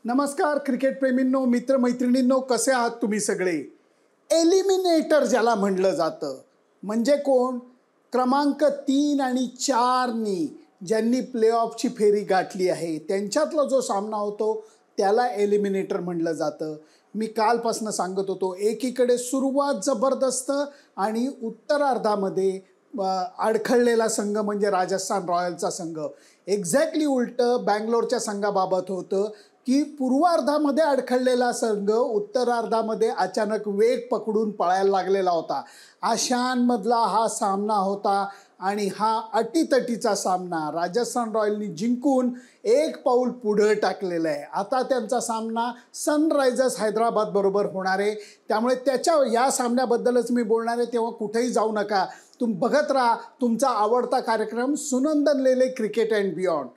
नमस्कार क्रिकेट प्रेमींनो, मित्रमैत्रिणींनो, कसे आहात तुम्ही सगळे? एलिमिनेटर ज्याला म्हणलं जातं म्हणजे कोण? क्रमांक 3 आणि 4 नी ज्यांनी प्लेऑफची फेरी गाठली आहे त्यांच्यातला जो सामना होतो त्याला एलिमिनेटर म्हणलं जातं. मी कालपासून सांगत होतो, एकीकडे सुरुवात जबरदस्त आणि उत्तरार्धामध्ये अडखळलेला संघ म्हणजे राजस्थान रॉयल्सचा संघ. एक्झॅक्टली उलटं बँगलोरच्या संघाबाबत होतं की पूर्वार्धामध्ये अडखळलेला संघ उत्तरार्धामध्ये अचानक वेग पकडून पळायला लागलेला होता. अशांमधला हा सामना होता आणि हा अटीतटीचा सामना राजस्थान रॉयल्सनी जिंकून एक पाऊल पुढे टाकलेलं आहे. आता त्यांचा सामना सनरायझर्स हैदराबाद बरोबर होणार आहे. त्यामुळे या सामन्याबद्दलच मी बोलणार आहे, तेव्हा कुठेही जाऊ नका. बघत राहा तुमचा आवडता कार्यक्रम सुनंदन लेले क्रिकेट अँड बियॉन्ड.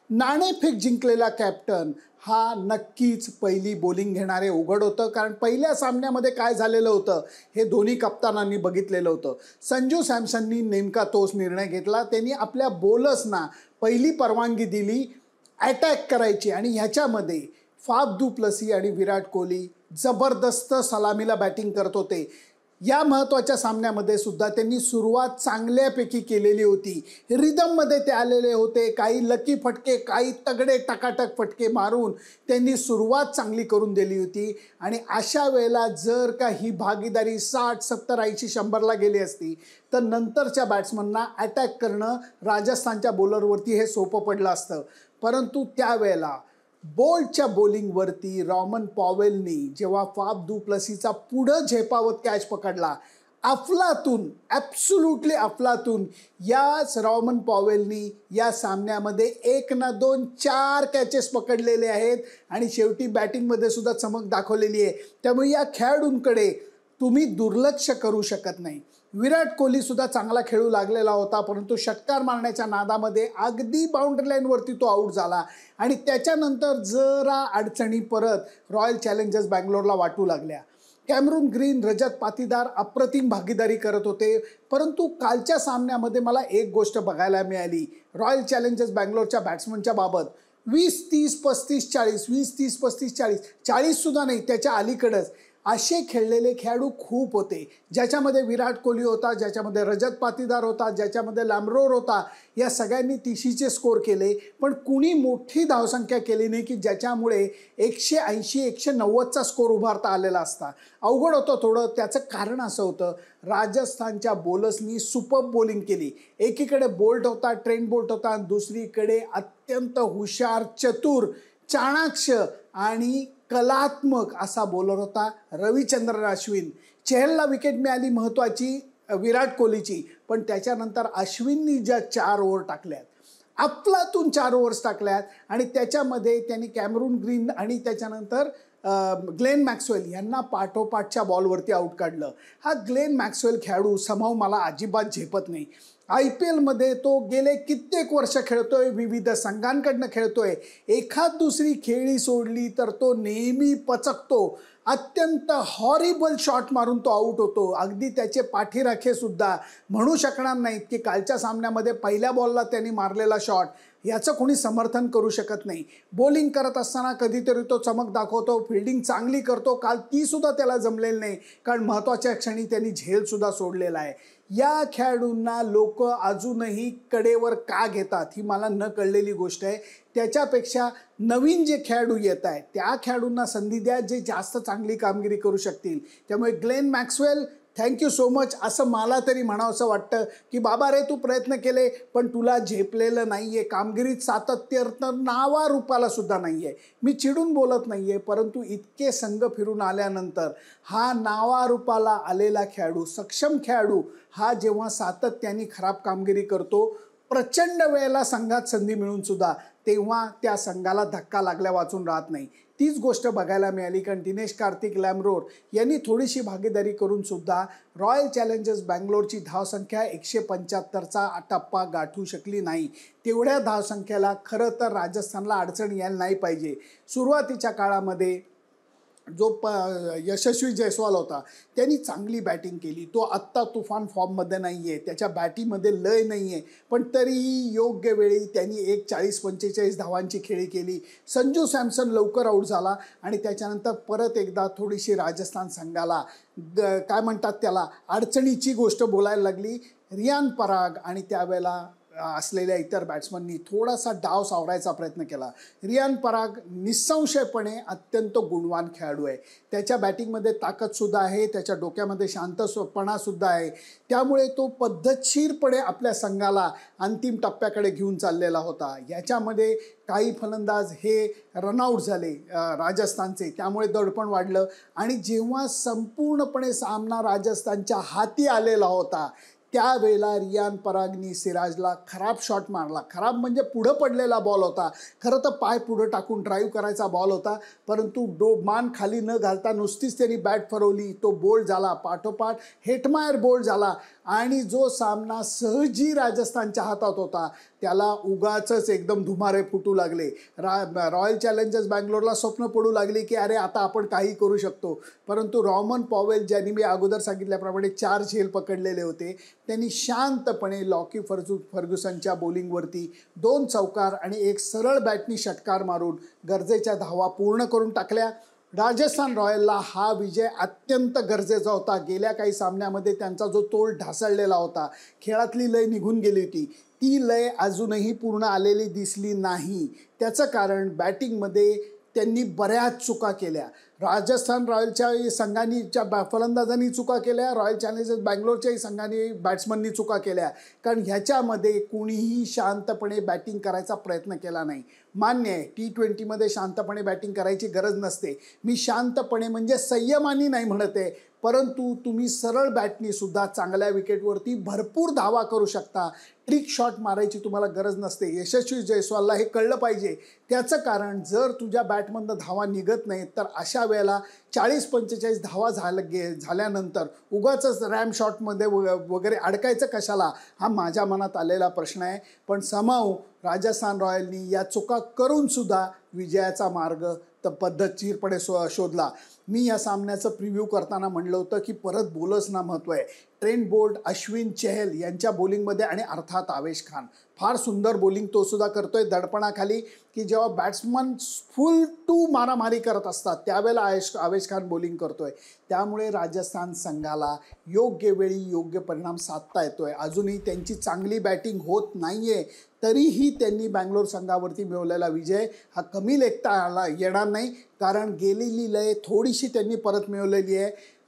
नाणेफेक जिंकलेला कॅप्टन हा नक्कीच पहिली बॉलिंग घेणारे उघड होतं, कारण पहिल्या सामन्यामध्ये काय झालेलं होतं हे दोन्ही कप्तानांनी बघितलेलं होतं. संजू सॅमसननी नेमका तोच निर्णय घेतला. त्यांनी आपल्या बॉलर्सना पहिली परवानगी दिली अटॅक करायची आणि ह्याच्यामध्ये फाफ डू प्लेसी आणि विराट कोहली जबरदस्त सलामीला बॅटिंग करत होते. या महत्त्वाच्या सामन्यामध्ये सुद्धा त्यांनी सुरुवात चांगल्यापैकी केलेली होती. रिदममध्ये ते आलेले होते. काही लकी फटके, काही तगडे टकाटक फटके मारून त्यांनी सुरुवात चांगली करून दिली होती. आणि अशा वेळेला जर का ही भागीदारी 60, 70, 80, 100ला गेली असती तर नंतरच्या बॅट्समनना अटॅक करणं राजस्थानच्या बॉलरवरती हे सोपं पडलं असतं. परंतु त्यावेळेला बोल्टच्या बॉलिंगवरती रॉमन पॉवेलनी जेव्हा फाफ डू प्लेसीचा पुढं झेपावत कॅच पकडला, अफलातून, ॲब्सोल्युटली अफलातून, याच रॉमन पॉवेलनी या सामन्यामध्ये 1 ना 2, 4 कॅचेस पकडलेले आहेत आणि शेवटी बॅटिंगमध्ये सुद्धा चमक दाखवलेली आहे. त्यामुळे या खेळाडूंकडे तुम्ही दुर्लक्ष करू शकत नाही. विराट कोहली सुद्धा चांगला खेळू लागलेला होता, परंतु षटकार मारण्याच्या नादामध्ये अगदी बाउंड्री लाईनवरती तो आऊट झाला आणि त्याच्यानंतर जरा अडचणी परत रॉयल चॅलेंजर्स बँगलोरला वाटू लागल्या. कॅमरून ग्रीन, रजत पाटीदार अप्रतिम भागीदारी करत होते. परंतु कालच्या सामन्यामध्ये मला एक गोष्ट बघायला मिळाली रॉयल चॅलेंजर्स बँगलोरच्या बॅट्समनच्या बाबत. 20-30-35-40, 20-30-35-40, 40 सुद्धा नाही, त्याच्या अलीकडंच असे खेळलेले खेळाडू खूप होते, ज्याच्यामध्ये विराट कोहली होता, ज्याच्यामध्ये रजत पाटीदार होता, ज्याच्यामध्ये लॅम्ब्रोर होता. या सगळ्यांनी 30चे स्कोर केले, पण कुणी मोठी धावसंख्या केली नाही की ज्याच्यामुळे 180-190चा स्कोर उभारता आलेला असता. अवघड होतं थोडं. त्याचं कारण असं होतं, राजस्थानच्या बॉलर्सनी सुपर बॉलिंग केली. एकीकडे बोल्ट होता, ट्रेंट बोल्ट होता, आणि दुसरीकडे अत्यंत हुशार, चतुर, चाणाक्ष आणि कलात्मक असा बॉलर होता रविचंद्रन अश्विन. चहलला विकेट मिळाली महत्त्वाची विराट कोहलीची, पण त्याच्यानंतर अश्विननी ज्या 4 ओव्हर टाकल्यात, अफलातून 4 ओव्हर्स टाकल्यात आणि त्याच्यामध्ये त्यांनी कॅमरून ग्रीन आणि त्याच्यानंतर ग्लेन मॅक्सवेल यांना पाठोपाठच्या बॉलवरती आऊट काढलं. हा ग्लेन मॅक्सवेल खेळाडू समहाव मला अजिबात झेपत नाही. IPLमध्ये तो गेले कित्येक वर्ष खेळतोय, विविध संघांकडनं खेळतोय. एखाद दुसरी खेळी सोडली तर तो नेहमी पचकतो. अत्यंत हॉरिबल शॉट मारून तो आऊट होतो. अगदी त्याचे पाठीराखे सुद्धा म्हणू शकणार नाहीत की कालच्या सामन्यामध्ये पहिल्या बॉलला त्यांनी मारलेला शॉट याचं कोणी समर्थन करू शकत नाही. बॉलिंग करत असताना कधीतरी तो चमक दाखवतो, फिल्डिंग चांगली करतो. काल ती सुद्धा त्याला जमलेली नाही, कारण महत्त्वाच्या क्षणी त्यांनी झेलसुद्धा सोडलेला आहे. या खेळाडूंना लोक अजूनही कडेवर का घेतात ही मला न कळलेली गोष्ट आहे. त्याच्यापेक्षा नवीन जे खेळाडू येत आहेत त्या खेळाडूंना संधी द्या, जे जास्त चांगली कामगिरी करू शकतील. त्यामुळे Glenn Maxwell, thank you so much असं मला तरी म्हणावंसं वाटतं की बाबा रे, तू प्रयत्न केले पण तुला झेपलेलं नाही आहे. कामगिरीत सातत्य तर नावारूपाला सुद्धा नाही आहे. मी चिडून बोलत नाही आहे, परंतु इतके संघ फिरून आल्यानंतर हा नावारूपाला आलेला खेळाडू, सक्षम खेळाडू हा जेव्हा सातत्याने खराब कामगिरी करतो, प्रचंड वेळेला संघात संधी मिळून सुद्धा, तेव्हा त्या संघाला धक्का लागल्या वाचून राहत नाही. तीच गोष्ट बघायला मिळाली, कारण दिनेश कार्तिक, लॅम्ब्रोर यांनी थोडीशी भागीदारी करून सुद्धा रॉयल चॅलेंजर्स बँगलोरची धावसंख्या 175चा टप्पा गाठू शकली नाही. तेवढ्या धावसंख्येला खरं तर राजस्थानला अडचण यायला नाही पाहिजे. सुरुवातीच्या काळामध्ये जो यशस्वी जयस्वाल होता त्यांनी चांगली बॅटिंग केली. तो आत्ता तुफान फॉर्ममध्ये नाही आहे, त्याच्या बॅटिंगमध्ये लय नाही आहे, पण तरीही योग्य वेळी त्यांनी एक 40-45 धावांची खेळी केली. संजू सॅमसन लवकर आऊट झाला आणि त्याच्यानंतर परत एकदा थोडीशी राजस्थान संघाला काय म्हणतात त्याला अडचणीची गोष्ट बोलायला लागली. रियान पराग आणि त्यावेळेला असलेल्या इतर बॅट्समननी थोडासा डाव सावरायचा प्रयत्न केला. रियान पराग निस्संशयपणे अत्यंत गुणवान खेळाडू आहे. त्याच्या बॅटिंगमध्ये ताकदसुद्धा आहे, त्याच्या डोक्यामध्ये शांतपणासुद्धा आहे. त्यामुळे तो पद्धतशीरपणे आपल्या संघाला अंतिम टप्प्याकडे घेऊन चाललेला होता. याच्यामध्ये काही फलंदाज हे रनआउट झाले राजस्थानचे, त्यामुळे दडपण वाढलं आणि जेव्हा संपूर्णपणे सामना राजस्थानच्या हाती आलेला होता त्यावेळेला रियान परागनी सिराजला खराब शॉट मारला. खराब म्हणजे पुढं पडलेला बॉल होता, खरं तर पाय पुढं टाकून ड्राईव्ह करायचा बॉल होता, परंतु मान खाली न घालता नुसतीच त्यांनी बॅट फरवली. तो बोल्ड झाला, पाठोपाठ हेटमायर बोल्ड झाला आणि जो सामना सहजी राजस्थानच्या हातात होता त्याला उगाचच एकदम धुमारे फुटू लागले. रॉयल चॅलेंजर्स बँगलोरला स्वप्न पडू लागली की अरे आता आपण काही करू शकतो, परंतु रॉमन पॉवेल ज्यांनी मी अगोदर सांगितल्याप्रमाणे 4 झेल पकडलेले होते त्यांनी शांतपणे लॉकी फर्ग्युसनच्या बॉलिंगवरती 2 चौकार आणि एक सरळ बॅटनी षटकार मारून गरजेच्या धावा पूर्ण करून टाकल्या. राजस्थान रॉयलला हा विजय अत्यंत गरजेचा होता. गेल्या काही सामन्यामध्ये त्यांचा जो तोल ढासळलेला होता, खेळातली लय निघून गेली होती, ती लय अजूनही पूर्ण आलेली दिसली नाही. त्याचं कारण बॅटिंगमध्ये त्यांनी बऱ्याच चुका केल्या. राजस्थान रॉयलच्या संघांनीच्या फलंदाजांनी चुका केल्या, रॉयल चॅलेंजर्स बँगलोरच्याही संघांनी बॅट्समननी चुका केल्या, कारण ह्याच्यामध्ये कुणीही शांतपणे बॅटिंग करायचा प्रयत्न केला नाही. मान्य आहे T20मध्ये शांतपणे बॅटिंग करायची गरज नसते, मी शांतपणे म्हणजे संयमाने नाही म्हणत आहे, परंतु तुम्ही सरळ बॅटनी सुद्धा चांगल्या विकेटवरती भरपूर धावा करू शकता. ट्रिक शॉट मारायची तुम्हाला गरज नसते. यशस्वी जयस्वालला हे कळलं पाहिजे. त्याचं कारण जर तुझ्या बॅटमधनं धावा निघत नाहीत तर अशा वेळेला 40-45 धावा झाल्यानंतर उगाचच रॅम शॉटमध्ये वगैरे अडकायचं कशाला, हा माझ्या मनात आलेला प्रश्न आहे. पण समाऊ राजस्थान रॉयलनी या चुका करूनसुद्धा विजयाचा मार्ग तर पद्धतशीरपणे शोधला. मी या सामन्याचं प्रिव्ह्यू करताना म्हणलं होतं की परत बॉलर्सना महत्त्व आहे. ट्रेंट बोल्ट, अश्विन, चहल यांच्या बॉलिंगमध्ये आणि अर्थात आवेश खान फार सुंदर बॉलिंग तो सुद्धा करतोय दडपणाखाली, की जेव्हा बॅट्समन फुल टू मारामारी करत असतात त्यावेळेला आवेश खान बॉलिंग करतोय. त्यामुळे राजस्थान संघाला योग्य वेळी योग्य परिणाम साधता येतोय. अजूनही त्यांची चांगली बॅटिंग होत नाही आहे, तरीही त्यांनी बँगलोर संघावरती मिळवलेला विजय हा कमी लेखता येणार नाही, कारण गेलेली लय थोडीशी त्यांनी परत मिळवलेली आहे.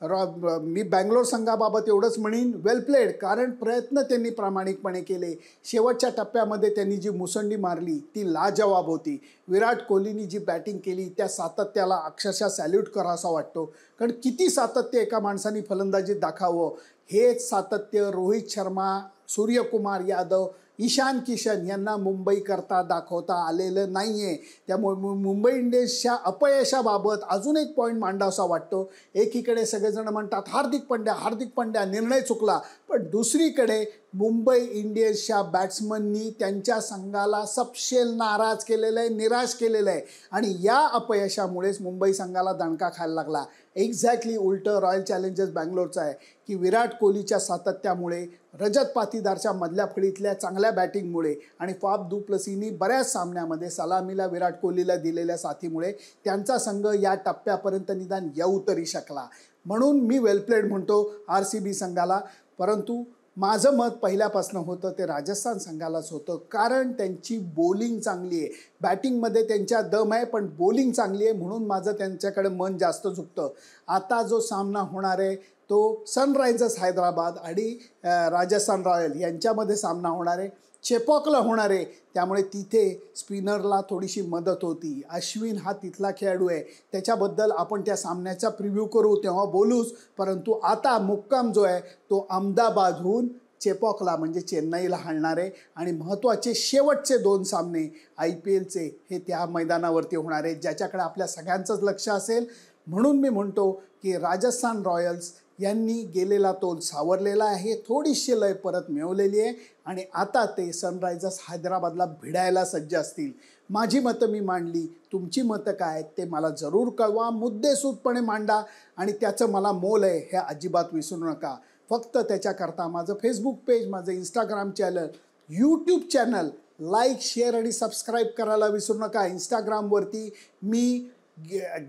मी बँगलोर संघाबाबत एवढंच म्हणीन, वेल प्लेड, कारण प्रयत्न त्यांनी प्रामाणिकपणे केले. शेवटच्या टप्प्यामध्ये त्यांनी जी मुसंडी मारली ती लाजवाब होती. विराट कोहलीनी जी बॅटिंग केली त्या सातत्याला अक्षरशः सॅल्यूट करावासा वाटतो, कारण किती सातत्य एका माणसाने फलंदाजीत दाखवावं. हेच सातत्य रोहित शर्मा, सूर्यकुमार यादव, ईशान किशन यांना मुंबईकरता दाखवता आलेलं नाही आहे. त्यामुळे मुंबई इंडियन्सच्या अपयशाबाबत अजून एक पॉईंट मांडावासा वाटतो. एकीकडे सगळेजण म्हणतात हार्दिक पांड्या निर्णय चुकला, पण दुसरीकडे मुंबई इंडियन्सच्या बॅट्समननी त्यांच्या संघाला सपशेल नाराज केलेलं आहे, निराश केलेलं आहे आणि या अपयशामुळेच मुंबई संघाला दणका खायला लागला. एक्झॅक्टली उलटं रॉयल चॅलेंजर्स बँगलोरचं आहे की विराट कोहलीच्या सातत्यामुळे, रजत पाटीदारच्या मधल्या फळीतल्या चांगल्या बॅटिंगमुळे आणि फाफ दु प्लेसीनी बऱ्याच सामन्यामध्ये सलामीला विराट कोहलीला दिलेल्या साथीमुळे त्यांचा संघ या टप्प्यापर्यंत निदान येऊ तरी शकला. म्हणून मी वेलप्लेड म्हणतो RCB संघाला. परंतु माझं मत पहिल्यापासून होतं ते राजस्थान संघालाच होतं, कारण त्यांची बॉलिंग चांगली आहे. बॅटिंगमध्ये त्यांच्या दम आहे, पण बॉलिंग चांगली आहे, म्हणून माझं त्यांच्याकडे मन जास्त झुकतं. आता जो सामना होणार आहे तो सनरायझर्स हैदराबाद आणि राजस्थान रॉयल यांच्यामध्ये सामना होणार आहे. चेपॉकला होणार आहे, त्यामुळे तिथे स्पिनरला थोडीशी मदत होती. अश्विन हा तिथला खेळाडू आहे, त्याच्याबद्दल आपण त्या सामन्याचा प्रिव्ह्यू करू तेव्हा बोलूच. परंतु आता मुक्काम जो आहे तो अहमदाबादहून चेपॉकला म्हणजे चेन्नईला हाणणार आहे आणि महत्त्वाचे शेवटचे 2 सामने IPLचे हे त्या मैदानावरती होणार आहेत, ज्याच्याकडे आपल्या सगळ्यांचंच लक्ष असेल. म्हणून मी म्हणतो की राजस्थान रॉयल्स यांनी गेलेला तोल सावरलेला आहे, थोडीशी लय परत मिळवलेली आहे आणि आता ते सनरायझर्स हैदराबादला भिडायला सज्ज असतील. माझी मतं मी मांडली, तुमची मतं काय आहेत ते मला जरूर कळवा, मुद्देसूदपणे मांडा आणि त्याचं मला मोल आहे हे अजिबात विसरू नका. फक्त त्याच्याकरता माझं फेसबुक पेज, माझं Instagram channel, YouTube channel like, share आणि सबस्क्राईब करायला विसरू नका. इंस्टाग्रामवरती मी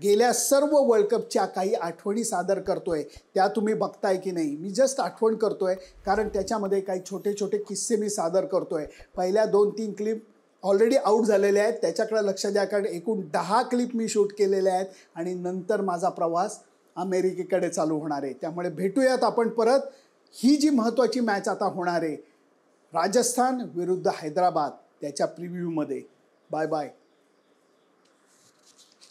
गेल्या सर्व वर्ल्ड कपच्या काही आठवणी सादर करतोय, त्या तुम्ही बघताय की नाही. मी जस्ट आठवण करतोय कारण त्याच्यामध्ये काही छोटे छोटे किस्से मी सादर करतोय. पहिल्या 2-3 क्लिप ऑलरेडी आऊट झालेल्या आहेत, त्याच्याकडे लक्ष द्या कारण एकूण 10 क्लिप मी शूट केलेल्या आहेत आणि नंतर माझा प्रवास अमेरिकेकडे चालू होणार आहे. त्यामुळे भेटूयात आपण परत. ही जी महत्त्वाची मॅच आता होणार आहे राजस्थान विरुद्ध हैदराबाद त्याच्या प्रिव्ह्यूमध्ये. Bye bye.